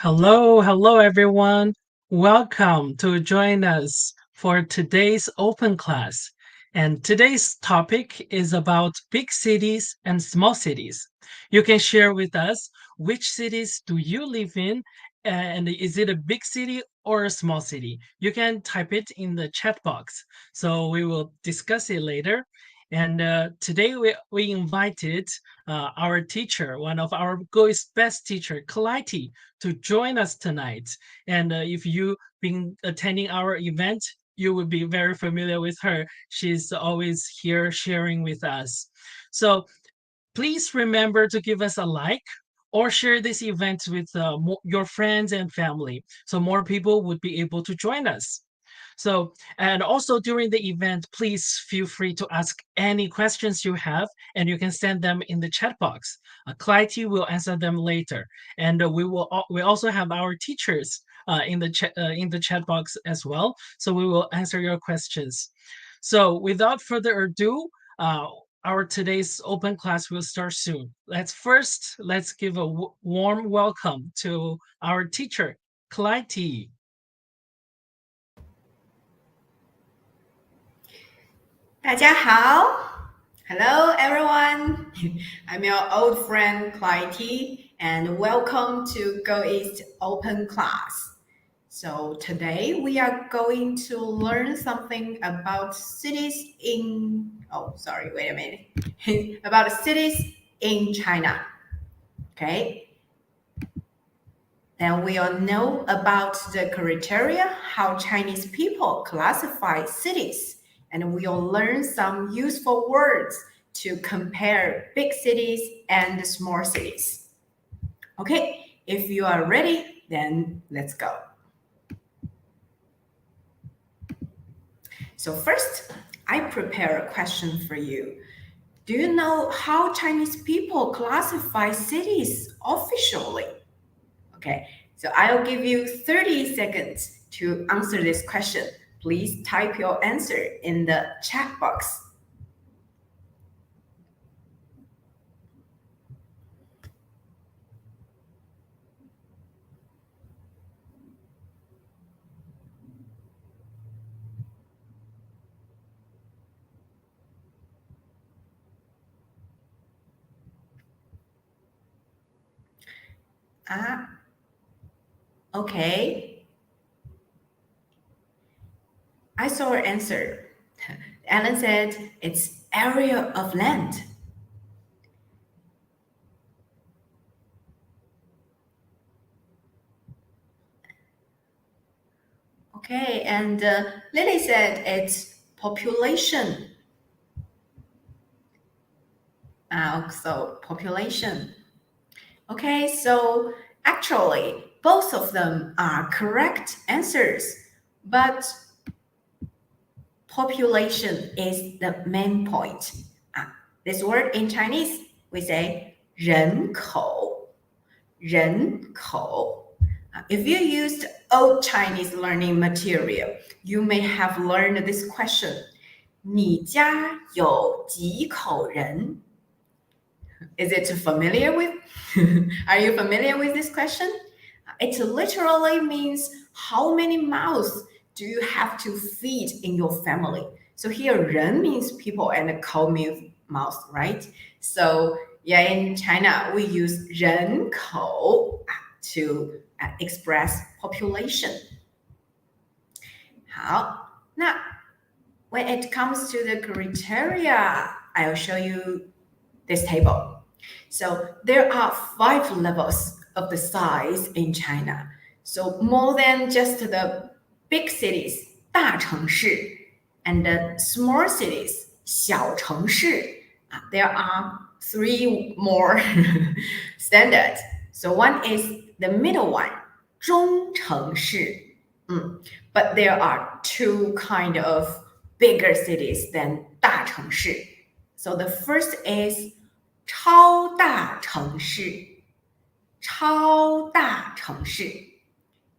Hello everyone. Welcome to join us for today's open class. And today's topic is about big cities and small cities. You can share with us which cities do you live in and is it a big city or a small city? You can type it in the chat box. So we will discuss it later. And today we invited our teacher, one of our GoEast best teacher, Clytie, to join us tonight. And if you've been attending our event, you will be very familiar with her. She's always here sharing with us. So please remember to give us a like or share this event with your friends and family so more people would be able to join us. So, and also during the event, please feel free to ask any questions you have, and you can send them in the chat box. Clytie will answer them later, and we also have our teachers in the chat box as well. So we will answer your questions. So, without further ado, our today's open class will start soon. Let's give a warm welcome to our teacher, Clytie. 大家好 Hello everyone. I'm your old friend Clytie and welcome to GoEast Open Class. So today we are going to learn something about cities in about cities in China. Okay. Then we'll know about the criteria, how Chinese people classify cities, and we'll learn some useful words to compare big cities and small cities. Okay, if you are ready, then let's go. So first, I prepare a question for you. Do you know how Chinese people classify cities officially? Okay, so I'll give you 30 seconds to answer this question. Please type your answer in the chat box. Okay. I saw her answer. Alan said it's area of land. Okay, and Lily said it's population. So population. Okay, so actually, both of them are correct answers, but population is the main point. This word in Chinese, we say 人口,人口. If you used old Chinese learning material, you may have learned this question. 你家有几口人? Is it familiar with? Are you familiar with this question? It literally means how many mouths do you have to feed in your family? So here, 人 means people and 口 means mouth, right? So yeah, in China, we use 人口 to express population. 好，那 when it comes to the criteria, I'll show you this table. So there are 5 levels of the size in China. So more than just the big cities, 大城市, and the small cities, 小城市. There are 3 more standards. So one is the middle one, 中城市. But there are 2 kind of bigger cities than 大城市. So the first is 超大城市, 超大城市.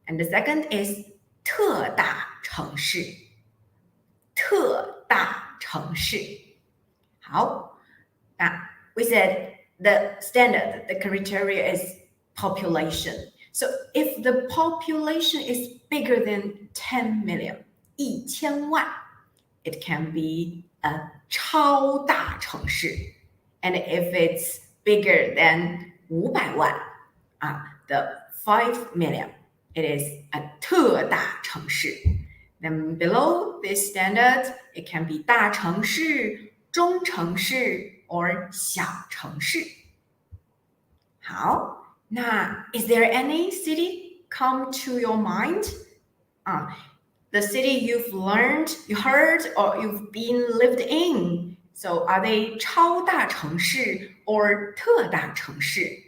And the second is 特大城市, 特大城市. 好, we said the standard, the criteria is population. So if the population is bigger than 10 million, 1000,000, it can be a 超大城市. And if it's bigger than 500,000, the 5 million, it is a 特大城市. Then below this standard, it can be 大城市, 中城市, or 小城市. 好，那 is there any city come to your mind? The city you've learned, you heard, or you've been lived in. So are they 超大城市 or 特大城市?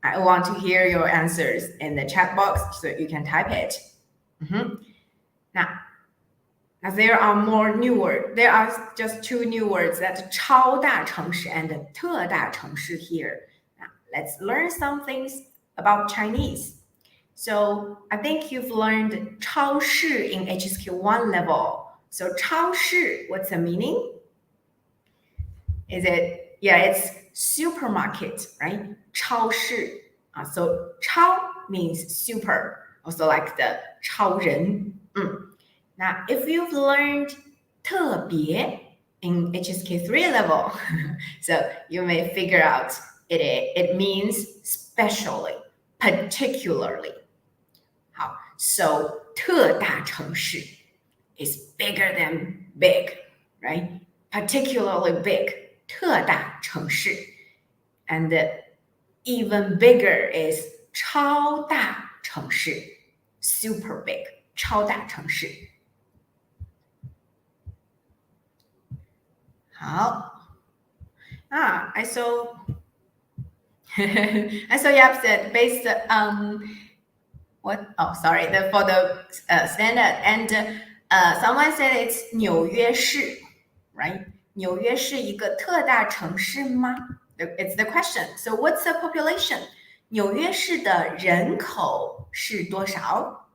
I want to hear your answers in the chat box so you can type it. Now, there are more new words. There are just two new words, that's 超大城市 and 特大城市 here. Now, let's learn some things about Chinese. So I think you've learned 超市 in HSQ1 level. So 超市, what's the meaning? Is it, it's supermarket, right? 超市. So 超 means super, also like the 超人. Now, if you've learned 特别 in HSK3 level, so you may figure out it means specially, particularly. So 特大城市 is bigger than big, right? Particularly big, 特大城市. And even bigger is 超大城市, super big, 超大城市. 好. I saw Yap said based what? Oh, sorry. For the standard, and someone said it's 纽约市, right? 纽约是一个特大城市吗? It's the question. So what's the population? 纽约市的人口是多少?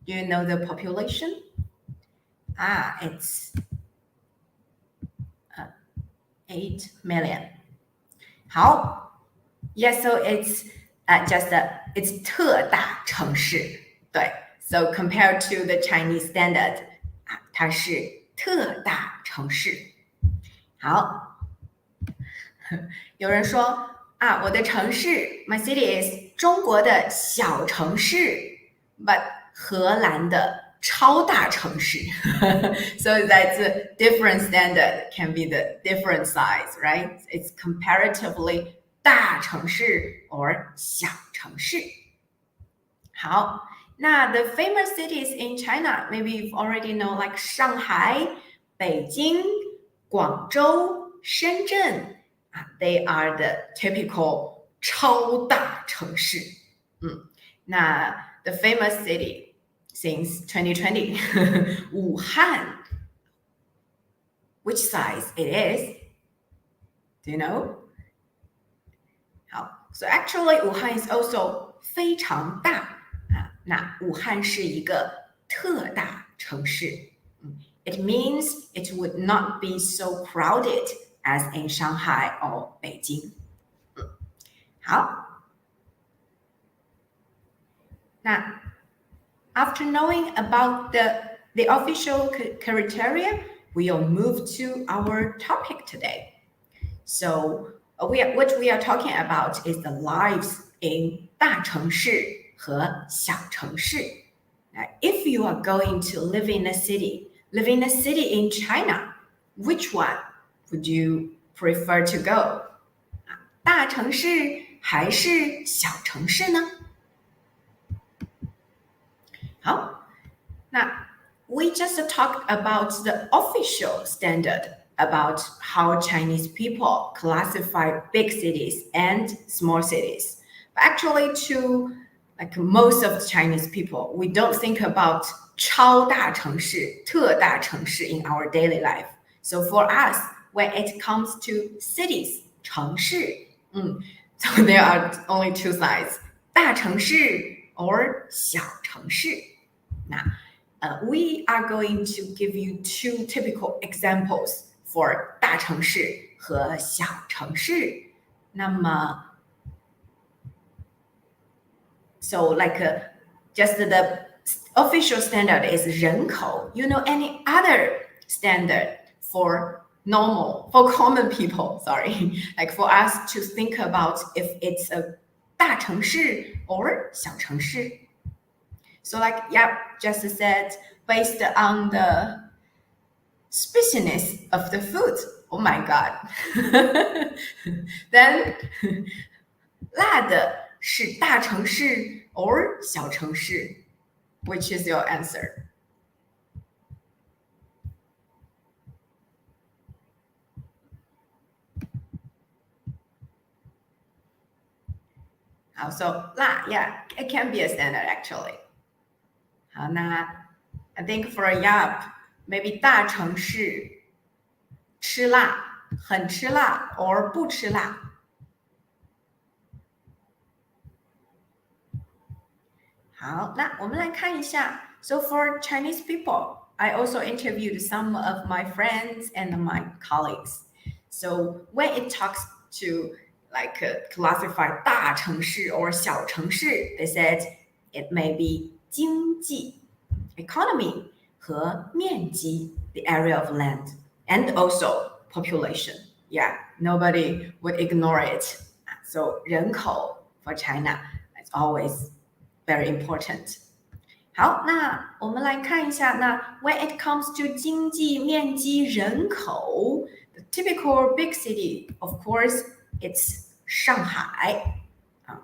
Do you know the population? It's 8 million. 好. Yes, so it's it's 特大城市. 对. So compared to the Chinese standard, 它是特大城市. 好. 有人说我的城市 my city is 中国的小城市 but 荷兰的超大城市. So that's a different standard, can be the different size, right? It's comparatively 大城市 or 小城市. 好, now the famous cities in China, maybe you've already know like Shanghai, Beijing, Guangzhou, Shenzhen. They are the typical 超大城市. Now, the famous city since 2020, Wuhan. Which size it is? Do you know? So actually, Wuhan is also 非常大. 那武汉是一个特大城市. It means it would not be so crowded as in Shanghai or Beijing. 好. Now, after knowing about the official criteria, we'll move to our topic today. So, what we are talking about is the lives in 大城市和小城市. Now, if you are going to live in a city in China, which one would you prefer to go? 大城市还是小城市呢? 好, now we just talked about the official standard about how Chinese people classify big cities and small cities. But actually, to like most of the Chinese people, we don't think about 超大城市, 特大城市 in our daily life. So for us, when it comes to cities, 城市, so there are only two sides, 大城市 or 小城市. Now, we are going to give you two typical examples for 大城市和小城市. 那么 So like just the official standard is 人口. You know any other standard for common people, sorry, like for us to think about if it's a 大城市 or 小城市. So like, yeah, just said, based on the spiciness of the food. Oh my God. Then 辣的是大城市 or 小城市? Which is your answer? So 辣, yeah, it can be a standard actually. 好，那 I think for a Yap, maybe 大城市吃辣，很吃辣 or 不吃辣。好，那我们来看一下。So for Chinese people, I also interviewed some of my friends and my colleagues. So when it talks to like classify 大城市 or 小城市, they said it may be 经济 economy 和面积 the area of land and also population. Yeah, nobody would ignore it. So 人口 for China is always very important. 好，那我们来看一下，那 when it comes to 经济面积人口 the typical big city, of course, it's Shanghai.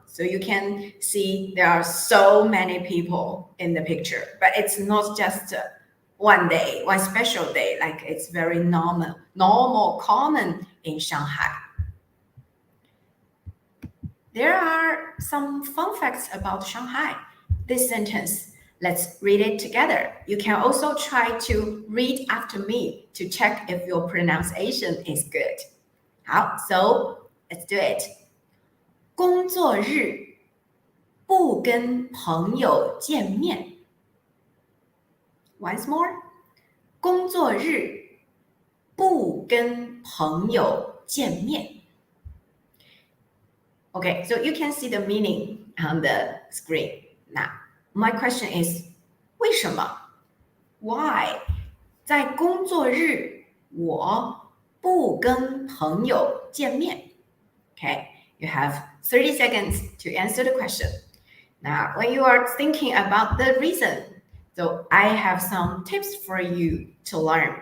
So you can see there are so many people in the picture, but it's not just one day, one special day, like it's very normal, common in Shanghai. There are some fun facts about Shanghai. This sentence, let's read it together. You can also try to read after me to check if your pronunciation is good. 好, so let's do it. 工作日不跟朋友见面。Once more. 工作日不跟朋友见面。Okay, so you can see the meaning on the screen. Now, my question is, 为什么 Why? 在工作日我不跟朋友见面。Okay, you have 30 seconds to answer the question. Now, when you are thinking about the reason, so I have some tips for you to learn.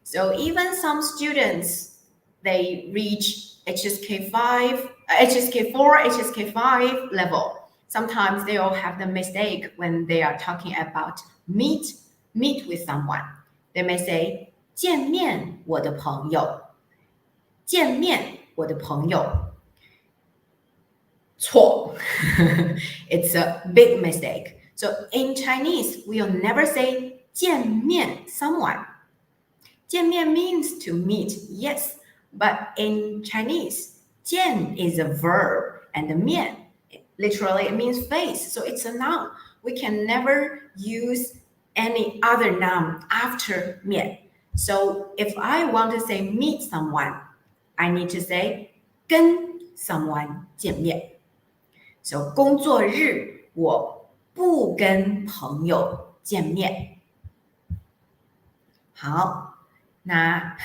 So even some students, they reach HSK4, HSK5 level. Sometimes they all have the mistake when they are talking about meet with someone. They may say, 见面我的朋友。见面我的朋友。错。It's a big mistake. So in Chinese, we'll never say 见面 someone. 见面 means to meet, yes, but in Chinese, 见 is a verb and 面 literally it means face, so it's a noun. We can never use any other noun after 面. So if I want to say meet someone, I need to say 跟 someone 见面. So 工作日我不跟朋友见面。好。那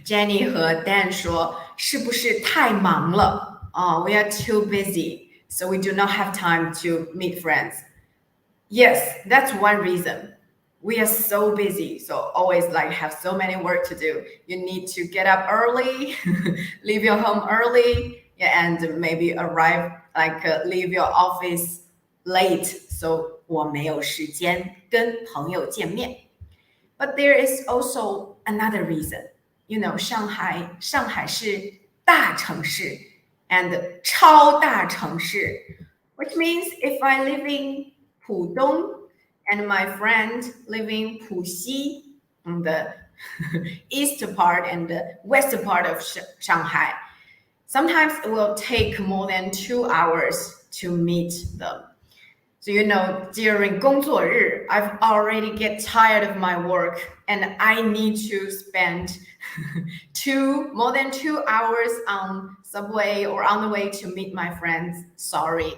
Jenny 和 Dan 说，是不是太忙了？We are too busy, so we do not have time to meet friends. Yes, that's one reason. We are so busy, so always like have so many work to do. You need to get up early, leave your home early, and maybe arrive like leave your office late. So 我没有时间跟朋友见面。But there is also another reason. You know, Shanghai 是大城市 and 超大城市, which means if I live in Pudong and my friend live in Puxi, on the east part and the west part of Shanghai, sometimes it will take more than 2 hours to meet them. So, you know, during 工作日, I've already get tired of my work and I need to spend more than 2 hours on subway or on the way to meet my friends. Sorry,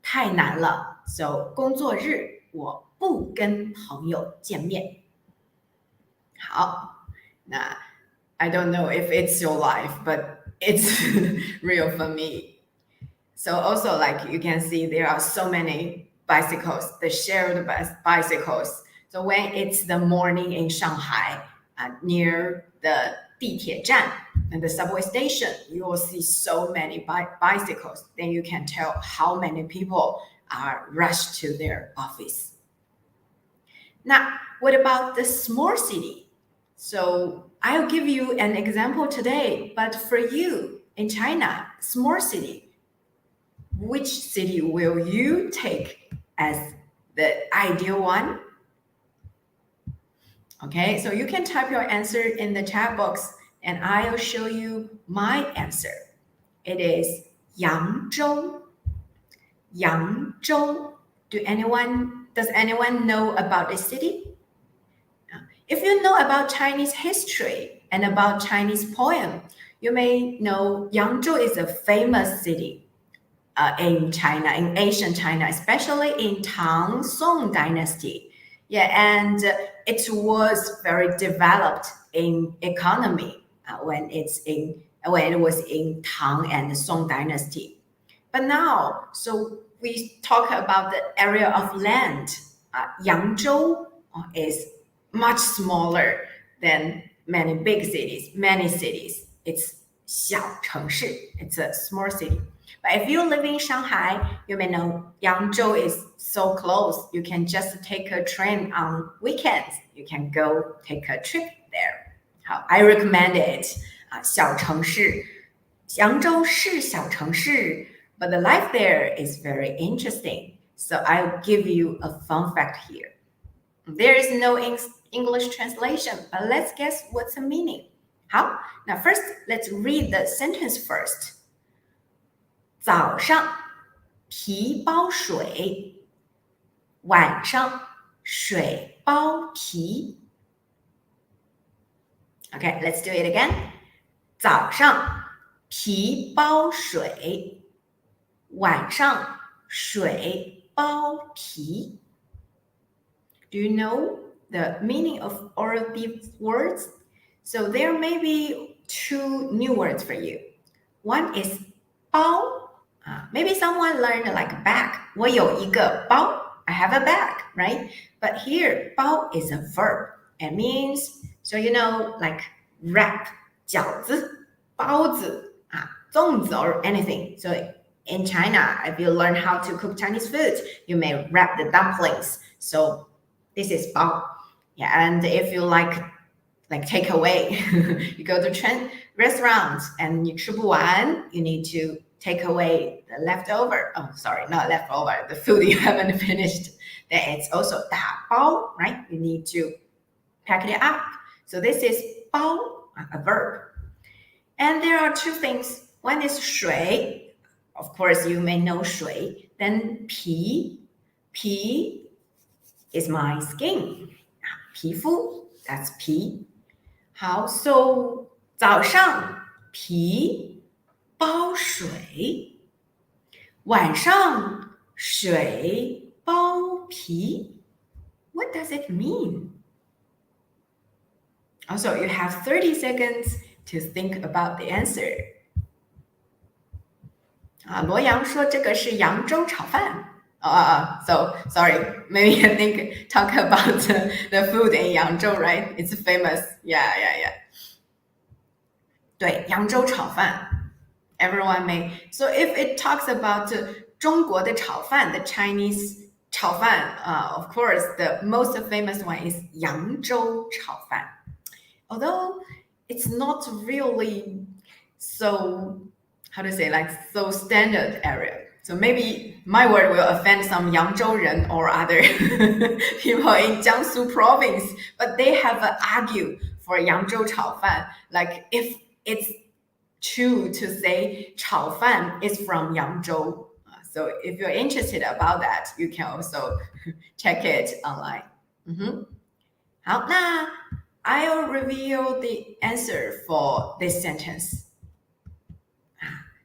太难了. So 工作日我不跟朋友见面。好，那 I don't know if it's your life, but it's real for me. So also, like you can see, there are so many bicycles, the shared bicycles. So when it's the morning in Shanghai, near the 地铁站 and the subway station, you will see so many bicycles. Then you can tell how many people are rushed to their office. Now, what about the small city? So I'll give you an example today, but for you in China, small city, which city will you take as the ideal one? Okay, so you can type your answer in the chat box and I'll show you my answer. It is Yangzhou. Yangzhou. Does anyone know about this city? If you know about Chinese history and about Chinese poem, you may know Yangzhou is a famous city in China, in ancient China, especially in Tang Song dynasty. Yeah, and it was very developed in economy when it was in Tang and Song dynasty. But now, so we talk about the area of land. Yangzhou is much smaller than many big cities, many cities. It's 小城市. It's a small city. But if you live in Shanghai, you may know Yangzhou is so close. You can just take a train on weekends. You can go take a trip there. I recommend it. 小城市. Yangzhou 是小城市, but the life there is very interesting. So I'll give you a fun fact here. There is no English translation, but let's guess what's the meaning. How? Now first, let's read the sentence first. 早上皮包水，晚上水包皮。Okay, let's do it again. 早上皮包水，晚上水包皮。Do you know the meaning of all of these words? So there may be two new words for you. One is 包. Maybe someone learned like bag. 我有一个包. I have a bag, right? But here, 包 is a verb. It means, so you know, like wrap, 饺子, 包子, 粽子 or anything. So in China, if you learn how to cook Chinese food, you may wrap the dumplings. So this is 包. Yeah, and if you like takeaway, you go to restaurants and 你吃不完, you need to take away the leftover. Oh, sorry, not leftover, the food you haven't finished. Then it's also 打包, right? You need to pack it up. So this is 包, a verb. And there are two things. One is 水. Of course, you may know 水. Then 皮. 皮 is my skin. 皮肤, that's 皮. How? So 早上皮包水，晚上水包皮。What does it mean? Also, you have 30 seconds to think about the answer. 罗阳说这个是扬州炒饭。So sorry, maybe I think talk about the food in Yangzhou, right? It's famous. Yeah. 对，扬州炒饭。Everyone may. So if it talks about 中国的炒饭, the Chinese 炒饭, of course, the most famous one is 扬州炒饭. Although it's not really so, how to say, like so standard area. So maybe my word will offend some 扬州人 or other people in Jiangsu province, but they have argued for 扬州炒饭. Like if it's true to say 炒饭 is from 扬州. So if you're interested about that, you can also check it online. 好，那 I'll reveal the answer for this sentence.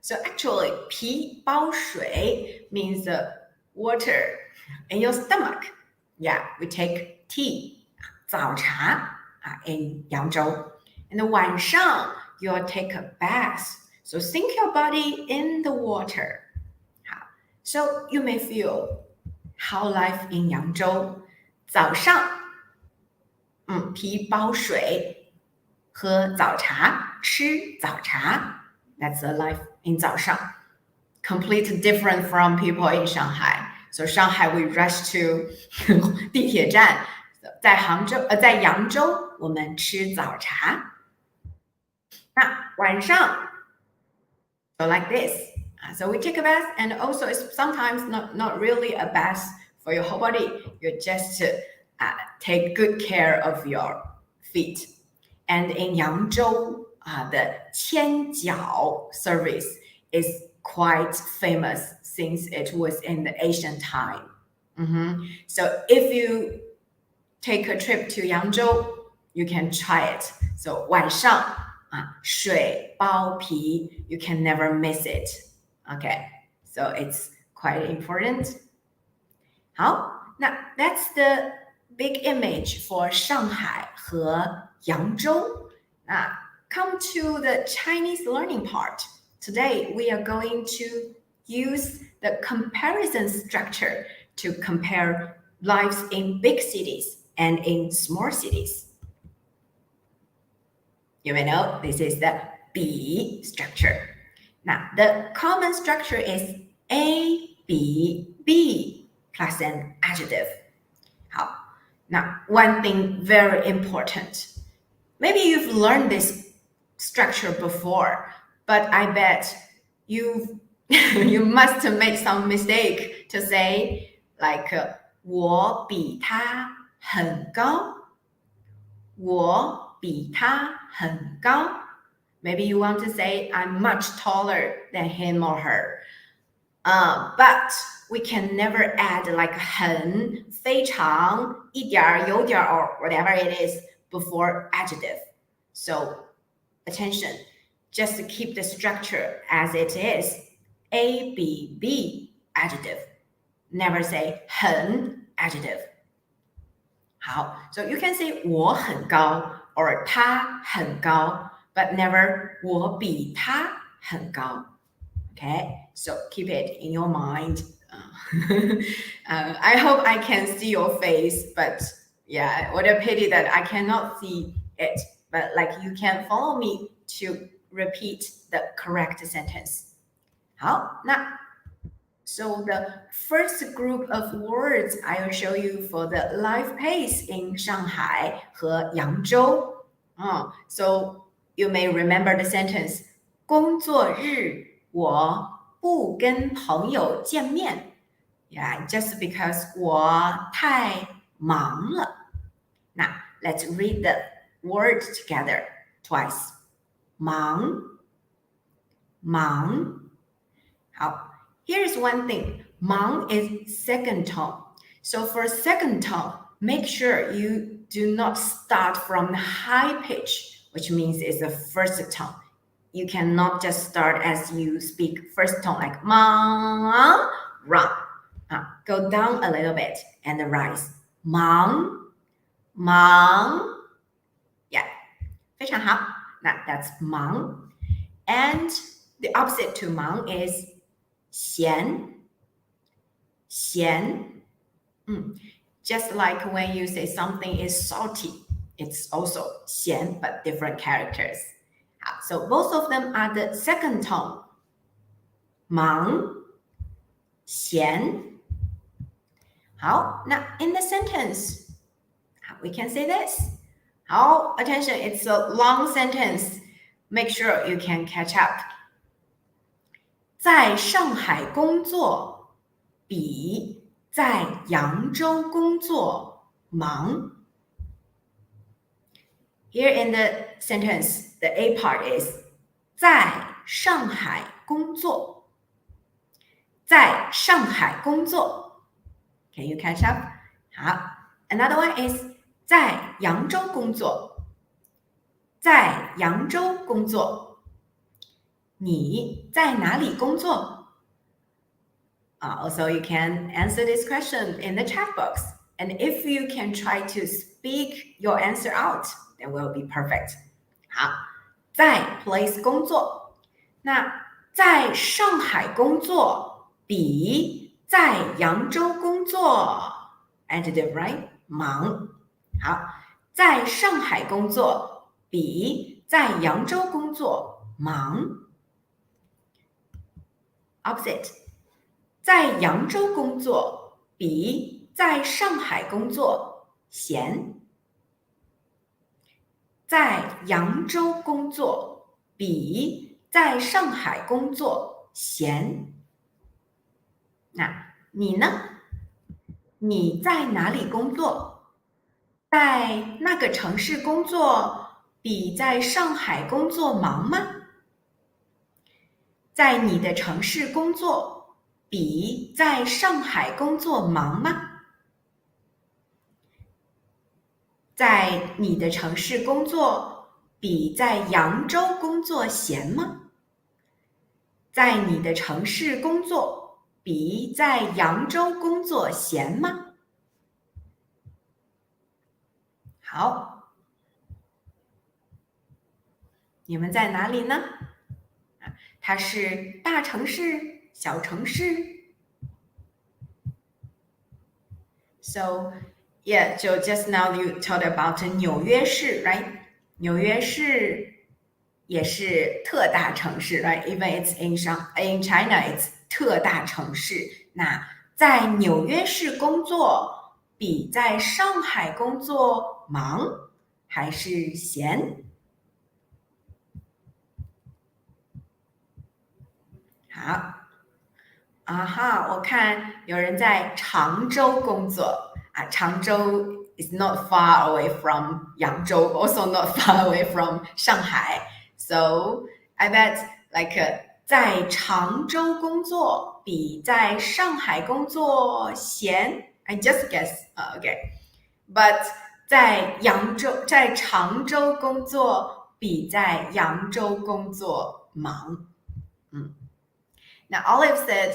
So actually, 皮包水 means water. In your stomach, yeah, we take tea, 早茶 in Yangzhou. And 晚上 you'll take a bath. So sink your body in the water. So you may feel how life in Yangzhou. 早上提包水喝早茶吃早茶 That's the life in 早上 Completely different from people in Shanghai. So Shanghai we rush to 地铁站在扬州我们吃早茶那晚上 So like this So we take a bath and also it's sometimes not really a bath for your whole body. You just take good care of your feet. And in Yangzhou, the 千脚 service is quite famous since it was in the ancient time. So if you take a trip to Yangzhou, you can try it. So 晚上水包皮 you can never miss it. Okay, so it's quite important. 好，那 that's the big image for Shanghai 和扬州。Come to the Chinese learning part. Today we are going to use the comparison structure to compare lives in big cities and in small cities. You may know this is the B structure. Now, the common structure is A, B, B plus an adjective. 好，now one thing very important. Maybe you've learned this structure before, but I bet you must have made some mistake to say like 我比他很高，我比他很高。Maybe you want to say I'm much taller than him or her. But we can never add like 很、非常、一点儿、有点儿 or whatever it is before adjective. So attention, just to keep the structure as it is. A, B, B, adjective. Never say 很 adjective. 好, so you can say 我很高 or 他很高 but never 我比他很高. Okay, so keep it in your mind. I hope I can see your face, but yeah, what a pity that I cannot see it. But like you can follow me to repeat the correct sentence. 好，那 So the first group of words I will show you for the life pace in Shanghai 和扬州. So you may remember the sentence 工作日我不跟朋友见面 Yeah, just because 我太忙了 Now, let's read the word together twice. 忙 好 Here's one thing. 忙 is second tone. So for second tone, make sure you do not start from the high pitch, which means it's the first tone. You cannot just start as you speak first tone like 忙 wrong. Go down a little bit and rise. 忙 Yeah, 非常好. That's 忙. And the opposite to 忙 is 咸 Just like when you say something is salty, it's also 咸 but different characters. So both of them are the second tone. 忙 咸 好, now in the sentence, we can say this. 好, attention, it's a long sentence. Make sure you can catch up. 在上海工作比在扬州工作忙 Here in the sentence, the A part is 在上海工作在上海工作 Can you catch up? 好 Another one is 在扬州工作在扬州工作你在哪里工作 Also, you can answer this question in the chat box. And if you can try to speak your answer out, then will be perfect. 好，在 place 工作，那在上海工作比在扬州工作 adjective right 忙。好，在上海工作比在扬州工作忙。Opposite， 在扬州工作比在上海工作闲。在扬州工作比在上海工作闲。那你呢？你在哪里工作？在那个城市工作比在上海工作忙吗？在你的城市工作比在上海工作忙吗？在你的城市工作比在扬州工作闲吗？在你的城市工作比在扬州工作闲吗？好，你们在哪里呢？它是大城市、小城市。So, yeah, so just now you talked about 纽约市 right? 纽约市也是特大城市 right? Even it's in China, it's 特大城市。那在纽约市工作比在上海工作忙还是闲？好，我看有人在常州工作啊，常州 is not far away from 扬州 also not far away from 上海 so I bet like 在常州工作比在上海工作闲 I just guess okay but 在常州工作比在扬州工作忙Now Olive said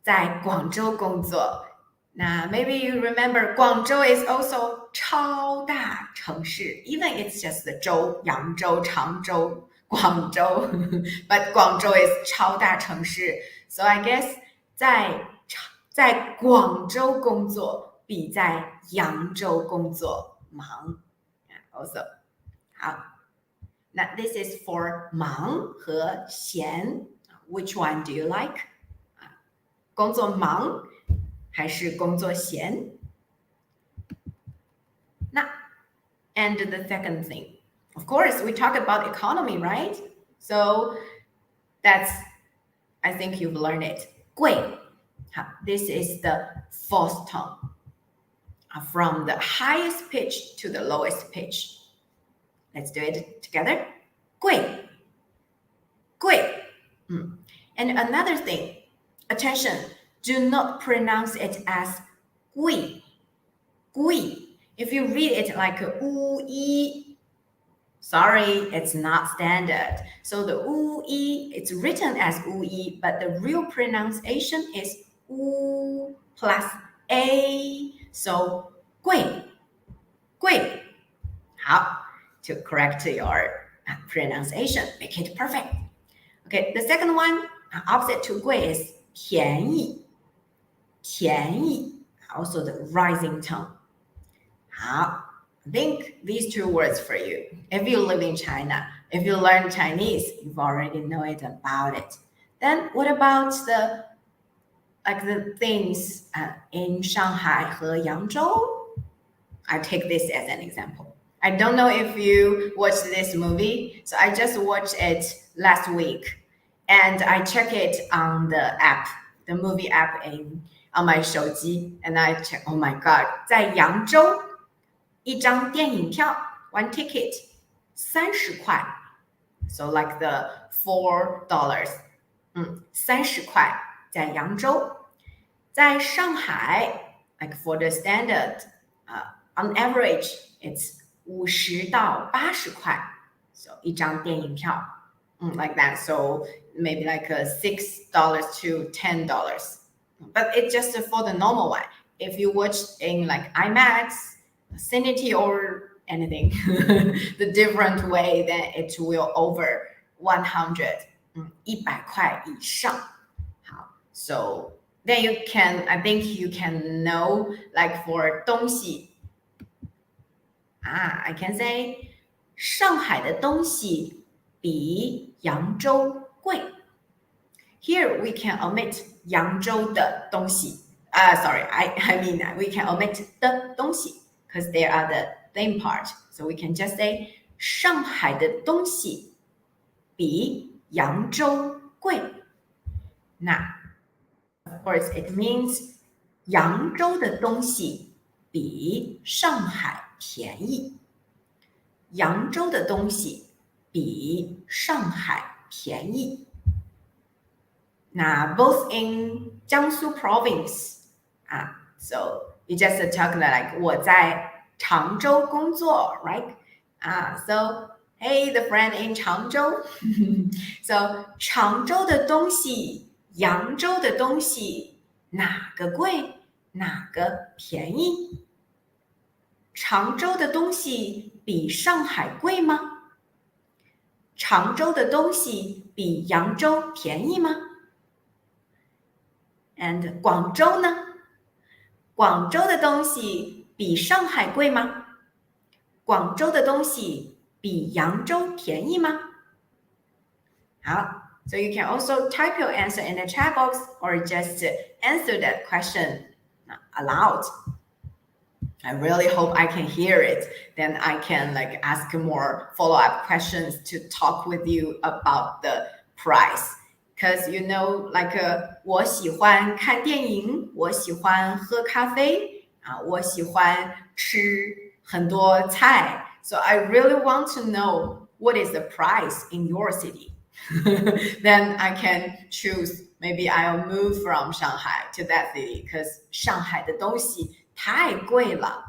在广州工作。那 maybe you remember 广州 is also 超大城市 even it's just the 州扬州常州广州 but 广州 is 超大城市 so I guess 在广州工作比在扬州工作忙 also 好那 this is for 忙和闲Which one do you like? 工作忙还是工作闲？那 and the second thing, of course, we talk about economy, right? So that's, I think you've learned it. 贵 This is the fourth tone from the highest pitch to the lowest pitch. Let's do it together. 贵 And another thing, attention, do not pronounce it as gui. If you read it like u-i, sorry, it's not standard. So the u-i, it's written as u-i, but the real pronunciation is u plus a. So 贵 好 to correct your pronunciation, make it perfect. Okay, the second one, opposite to 贵 is 便宜 also the rising tone. 好 think these two words for you. If you live in China, if you learn Chinese, you've already know it about it. Then what about the things in Shanghai 和扬州? I take this as an example. I don't know if you watched this movie, so I just watched it last week, and I check it on the app, the movie app on my 手机, and I check, oh my god, 在扬州一张电影票 one ticket 30块 so like the $4 30块在扬州在上海 like for the standard on average it's 50到80块 so 一张电影票like that so maybe like $6 to $10 but it's just for the normal one. If you watch in like IMAX, Cinity or anything, the different way, then it will over 100, 100块以上。好 so then you can, I think you can know, like for 东西 I can say 上海的东西比扬州贵。Here we can omit 扬州的东西。Sorry, I mean we can omit 的东西 because they are the same part. So we can just say 上海的东西比扬州贵。那 of course it means 扬州的东西比上海便宜。扬州的东西比上海便宜。那 both in Jiangsu province so you just talk like 我在常州工作 right so hey the friend in 常州so 常州的东西扬州的东西哪个贵哪个便宜常州的东西比上海贵吗常州的东西比扬州便宜吗And 广州呢？广州的东西比上海贵吗？广州的东西比扬州便宜吗？好 so you can also type your answer in the chat box or just answer that question aloud. I really hope I can hear it. Then I can like ask more follow-up questions to talk with you about the price.Because you know, like 我喜欢看电影，我喜欢喝咖啡我喜欢吃很多菜。So I really want to know what is the price in your city. Then I can choose. Maybe I'll move from Shanghai to that city because 上海的东西太贵了。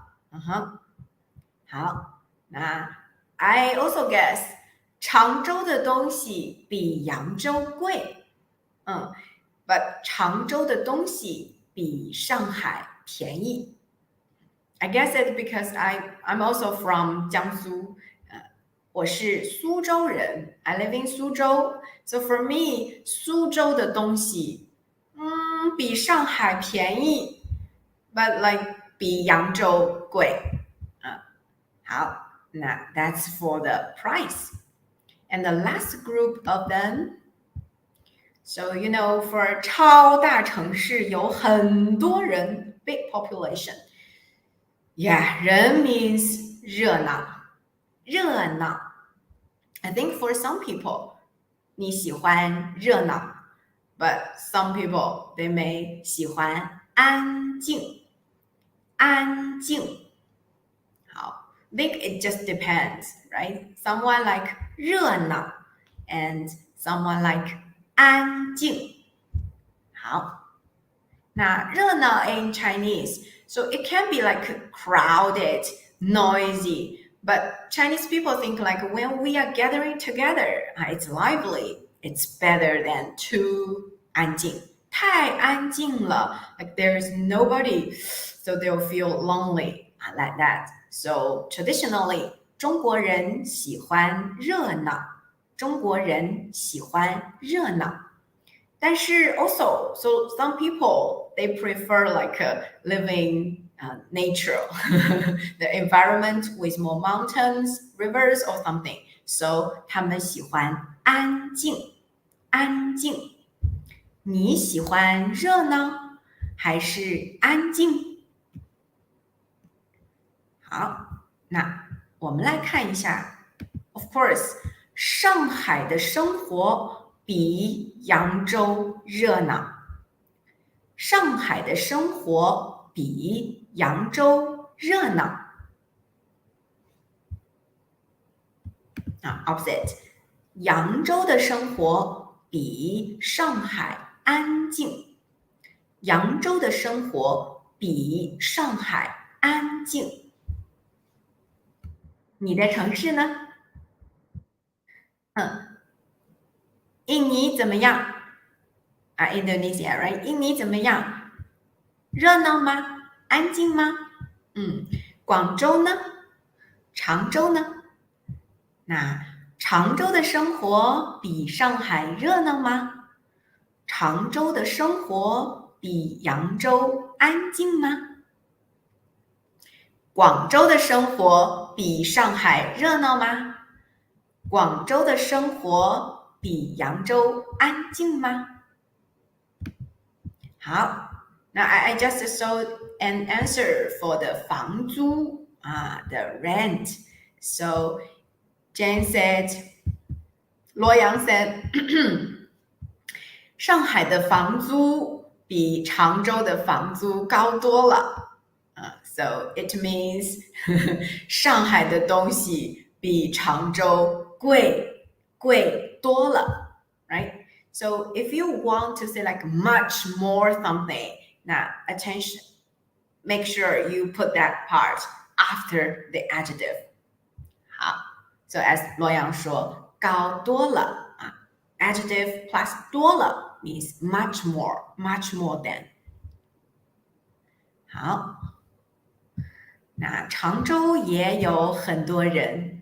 好，那 I also guess 常州的东西比扬州贵。but 常州的东西比上海便宜。I guess it's because I'm also from 江苏。我是苏州人 I live in 苏州 So for me 苏州的东西比上海便宜 But like 比扬州贵好那 that's for the price And the last group of them So, you know, for 超大城市有很多人 big population. Yeah, 人 means 热闹热闹 I think for some people, 你喜欢热闹 But some people, they may 喜欢安静安静好 I think it just depends, right? Someone like 热闹 and someone like 安静好那热闹 in Chinese so it can be like crowded noisy but Chinese people think like when we are gathering together it's lively it's better than too 安静太安静了 like there's nobody so they'll feel lonely like that so traditionally 中国人喜欢热闹中国人喜欢热闹，但是 also so some people they prefer like living nature, the environment with more mountains, rivers or something. So 他们喜欢安静，安静。你喜欢热闹还是安静？好，那我们来看一下 ，of course。上海的生活比扬州热闹。上海的生活比扬州热闹。opposite， 扬州的生活比上海安静。扬州的生活比上海安静。你的城市呢？印尼怎么样？Indonesia, right? 印尼怎么样？热闹吗？安静吗？广州呢？常州呢？那常州的生活比上海热闹吗？常州的生活比扬州安静吗？广州的生活比上海热闹吗？广州的生活比扬州安静吗？好，那I just saw an answer for the 房租the rent. So Jane said, 罗阳 said 上海的房租比常州的房租高多了。So it means 上海的东西比常州贵多了 right? So if you want to say like much more something, now attention, make sure you put that part after the adjective. 好 So as 罗阳说高多了adjective plus 多了 means much more than. 好，那常州也有很多人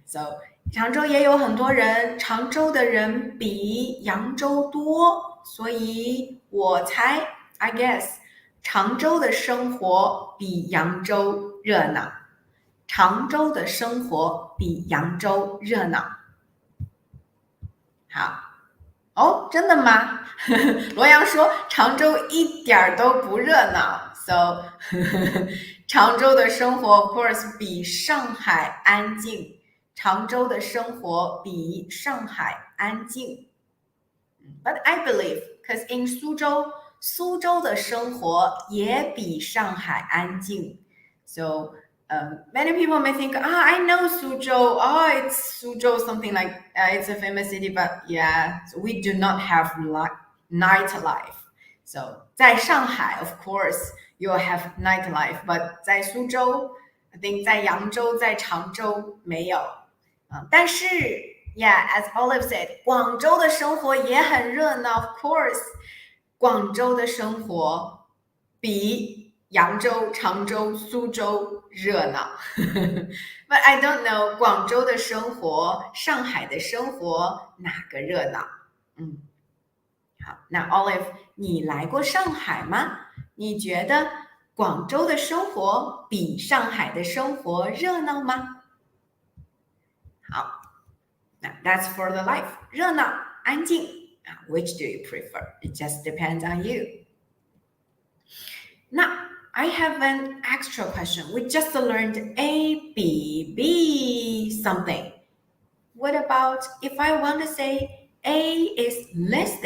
，so 常州也有很多人，常州的人比扬州多，所以我猜 I guess 常州的生活比扬州热闹，常州的生活比扬州热闹。好。哦，真的吗？罗阳说常州一点都不热闹 ，so 常州的生活 of course 比上海安静，常州的生活比上海安静。But I believe, because in 苏州，苏州的生活也比上海安静，so many people may think, I know Suzhou. It's Suzhou, something like it's a famous city, but yeah, so we do not have nightlife. So 在上海 of course, you will have nightlife, but 在苏州 I think 在扬州在常州没有但是 yeah, as Olive said, 广州的生活也很热闹 of course, 广州的生活比扬州、常州、苏州热闹。But I don't know 广州的生活、上海的生活哪个热闹？好，那 Olive， 你来过上海吗？你觉得广州的生活比上海的生活热闹吗？好，那 that's for the life， 热闹、安静，which do you prefer? It just depends on you. Now, I have an extra question. We just learned A, B, B something. What about if I want to say A is less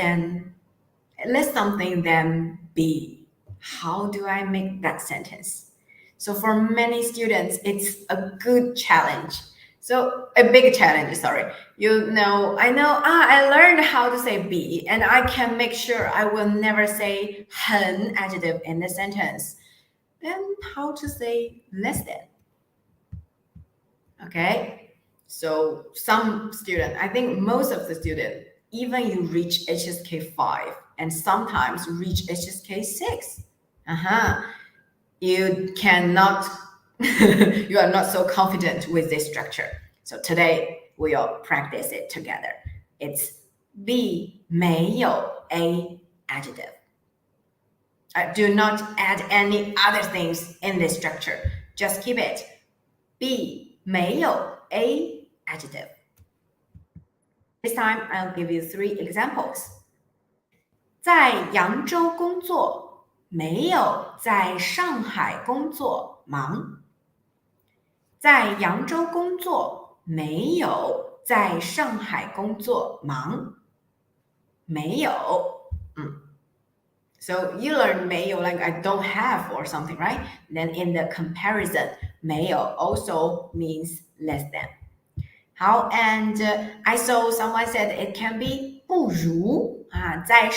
something than B? How do I make that sentence? So for many students, it's a good challenge. So a big challenge, sorry. I learned how to say be, and I can make sure I will never say 很 adjective in the sentence. Then how to say less than? Okay, so some student, I think most of the student, even you reach HSK 5 and sometimes reach HSK 6. You cannot you are not so confident with this structure. So today we'll practice it together. It's B 没有 A adjective. Do not add any other things in this structure. Just keep it. B 没有 A adjective. This time I'll give you 3 examples. 在扬州工作没有在上海工作忙。在扬州工作没有在上海工作忙。没有So you learn 没有 like I don't have or something, right? Then in the comparison, 没有 also means less than. 好 and I saw someone said it can be 不如在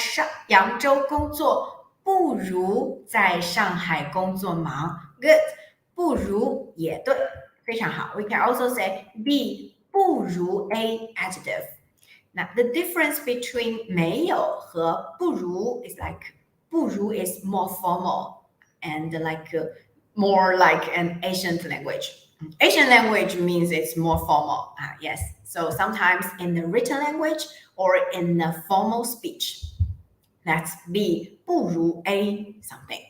扬州工作不如在上海工作忙。Good. 不如也对，非常好。We can also say B 不如 A adjective. Now the difference between 没有和不如 is like 不如 is more formal and more like an Asian language. Asian language means it's more formal. Yes. So sometimes in the written language or in the formal speech, that's B 不如 A something.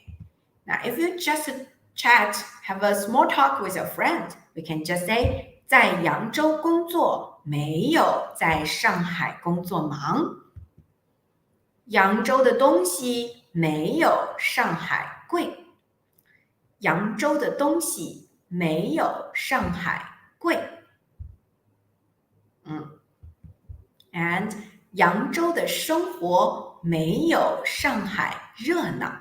Now, if you just chat, have a small talk with your friend, we can just say 在扬州工作没有在上海工作忙。扬州的东西没有上海贵。扬州的东西没有上海贵。And 扬州的生活没有上海热闹。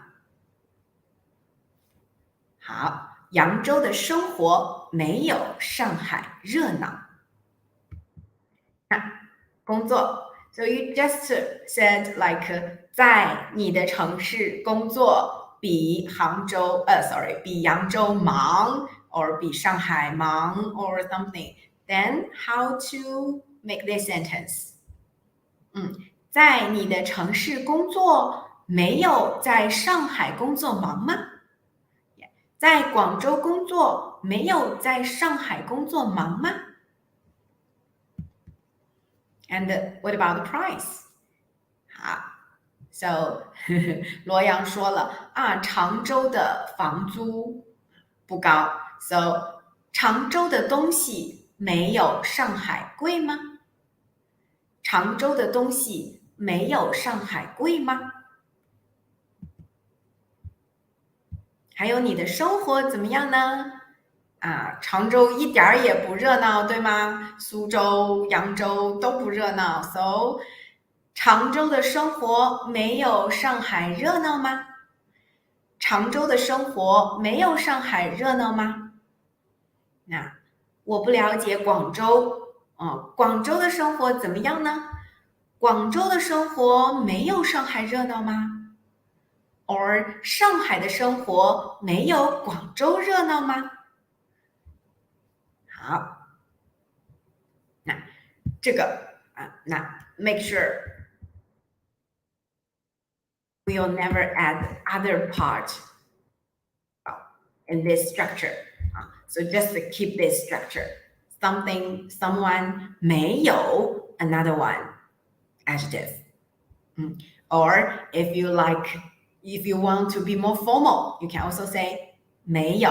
好，扬州的生活没有上海热闹。工作 So you just said like 在你的城市工作比扬州忙 or 比上海忙 or something. Then how to make this sentence? 在你的城市工作没有在上海工作忙吗？在广州工作没有在上海工作忙吗？ And what about the price? 好 So 罗阳说了常州的房租不高 So 常州的东西没有上海贵吗？常州的东西没有上海贵吗？还有你的生活怎么样呢？常州一点也不热闹，对吗？苏州、扬州都不热闹 So 常州的生活没有上海热闹吗？常州的生活没有上海热闹吗？那我不了解广州，广州的生活怎么样呢？广州的生活没有上海热闹吗？ Or 上海的生活没有广州热闹吗？好，那这个那 make sure we'll never add other part in this structure. So just to keep this structure. Something, someone, 没有 another one, adjective. Or if you want to be more formal, you can also say 没有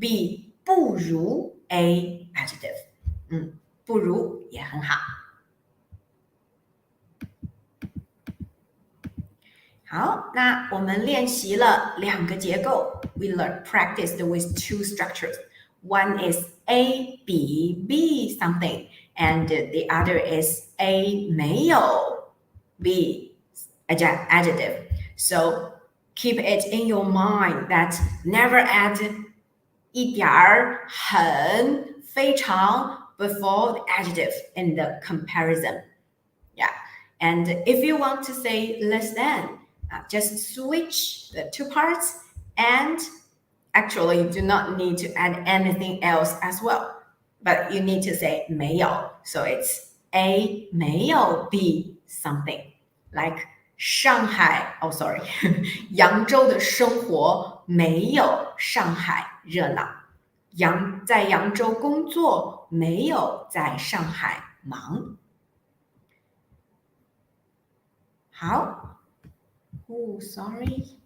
B 不如 A adjective. 不如也很好。好，那我们练习了2个结构。We practiced with 2 structures. One is A 比 B something, and the other is A 没有 B adjective. So keep it in your mind that never add 一点儿、很、非常 before the adjective in the comparison. Yeah, and if you want to say less than, just switch the 2 parts, and actually you do not need to add anything else as well, but you need to say 没有 so it's A 没有 B something like 上海扬州的生活没有上海热闹，在扬州工作没有在上海忙。好Oh, sorry.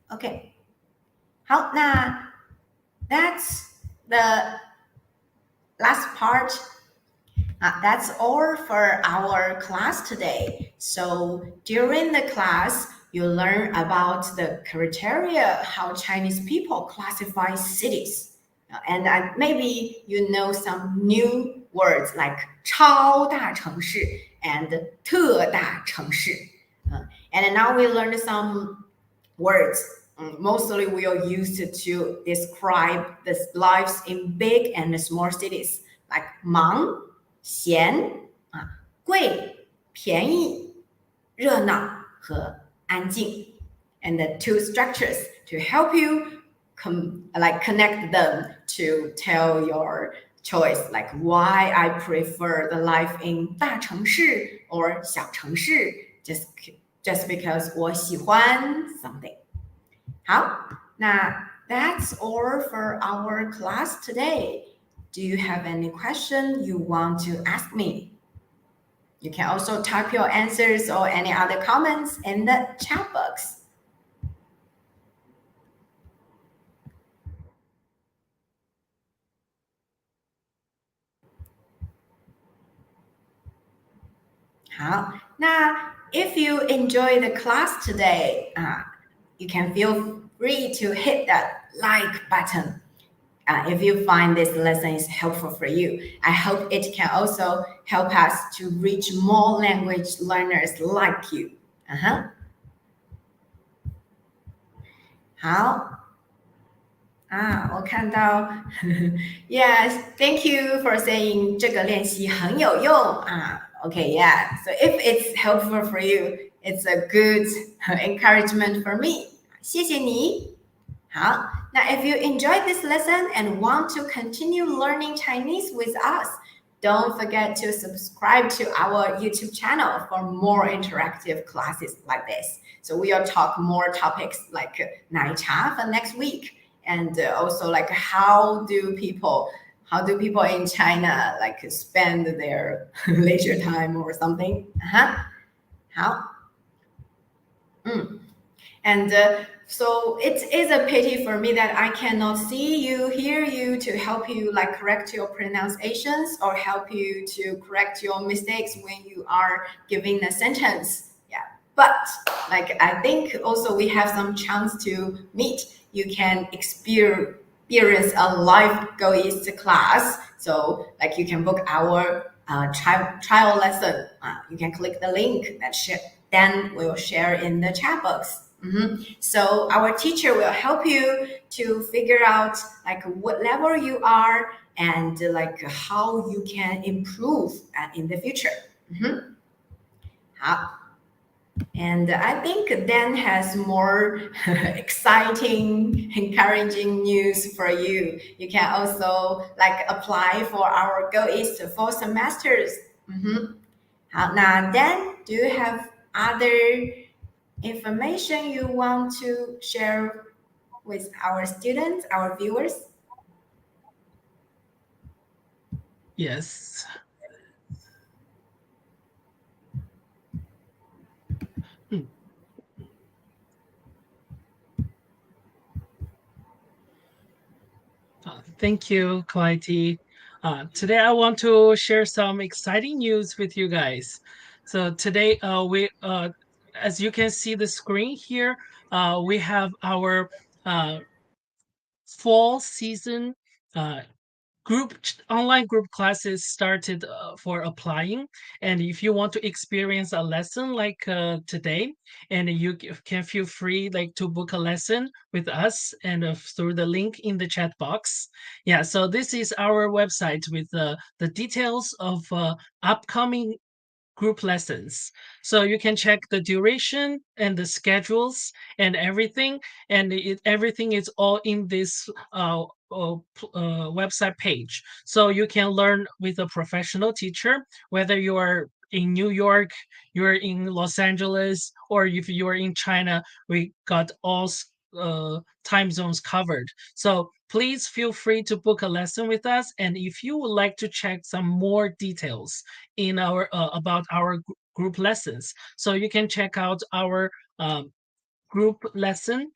Okay. 好，那 that's the last part. That's all for our class today. So during the class, you learn about the criteria, how Chinese people classify cities. And maybe you know some new words like 超大城市 and 特大城市. And now we learned some words. Mostly we are used to describe the lives in big and small cities like 忙闲贵便宜热闹和安静 and the 2 structures to help you connect them to tell your choice, like why I prefer the life in 大城市 or 小城市, just because 我喜欢 something. 好，那 that's all for our class today. Do you have any question you want to ask me? You can also type your answers or any other comments in the chat box. If you enjoy the class today, you can feel free to hit that like button. If you find this lesson is helpful for you, I hope it can also help us to reach more language learners like you. 好我看到 yes, thank you for saying 这个练习很有用Okay, yeah. So if it's helpful for you, it's a good encouragement for me. 谢谢你。好，那 if you enjoyed this lesson and want to continue learning Chinese with us, don't forget to subscribe to our YouTube channel for more interactive classes like this. So we'll talk more topics like 奶茶 for next week, and also like how do people in China like spend their leisure time or something? 好，And so it is a pity for me that I cannot see you, hear you to help you like correct your pronunciations or help you to correct your mistakes when you are giving a sentence. Yeah, but like I think also we have some chance to meet. You can experience a live GoEast class. So like you can book our trial lesson. You can click the link that then we'll share in the chat box. So our teacher will help you to figure out like what level you are and like how you can improve in the future. 好。And I think Dan has more exciting, encouraging news for you. You can also like apply for our GoEast fall semesters. 好，那 Dan, do you have other information you want to share with our students, our viewers? Yes. Thank you, Clytie. Today I want to share some exciting news with you guys. So today as you can see the screen here, we have our fall season uh, online group classes started for applying. And if you want to experience a lesson like today, and you can feel free like to book a lesson with us and through the link in the chat box. Yeah, so this is our website with the details of upcoming group lessons. So you can check the duration and the schedules and everything, and everything is all in this website page. So you can learn with a professional teacher, whether you are in New York, you're in Los Angeles, or if you're in China, we got all time zones covered. So please feel free to book a lesson with us. And if you would like to check some more details in our about our group lessons, so you can check out our group lesson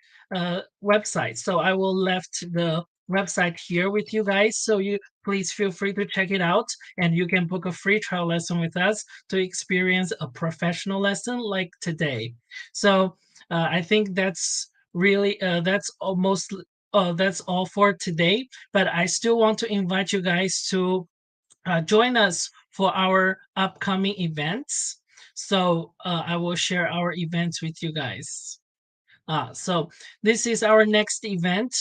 website. So I will left the website here with you guys. So you please feel free to check it out, and you can book a free trial lesson with us to experience a professional lesson like today. So I think that's really that's all for today. But I still want to invite you guys to join us for our upcoming events. So I will share our events with you guys. So this is our next event.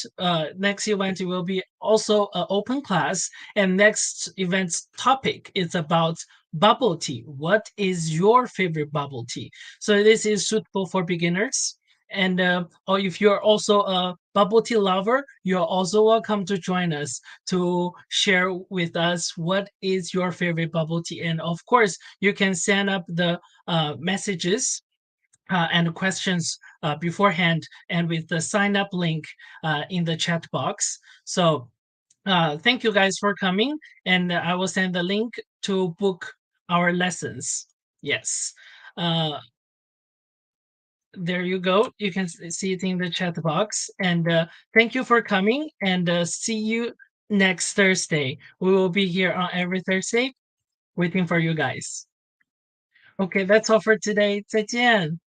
Next event will be also an open class, and next event's topic is about bubble tea. What is your favorite bubble tea? So this is suitable for beginners, and or if you're also bubble tea lover, you're also welcome to join us to share with us what is your favorite bubble tea. And of course, you can send up the messages and questions beforehand and with the sign up link in the chat box. So thank you guys for coming, and I will send the link to book our lessons. Yes. Uh, there you go. You can see it in the chat box. And thank you for coming, and see you next Thursday. We will be here on every Thursday waiting for you guys. Okay, that's all for today. 再见。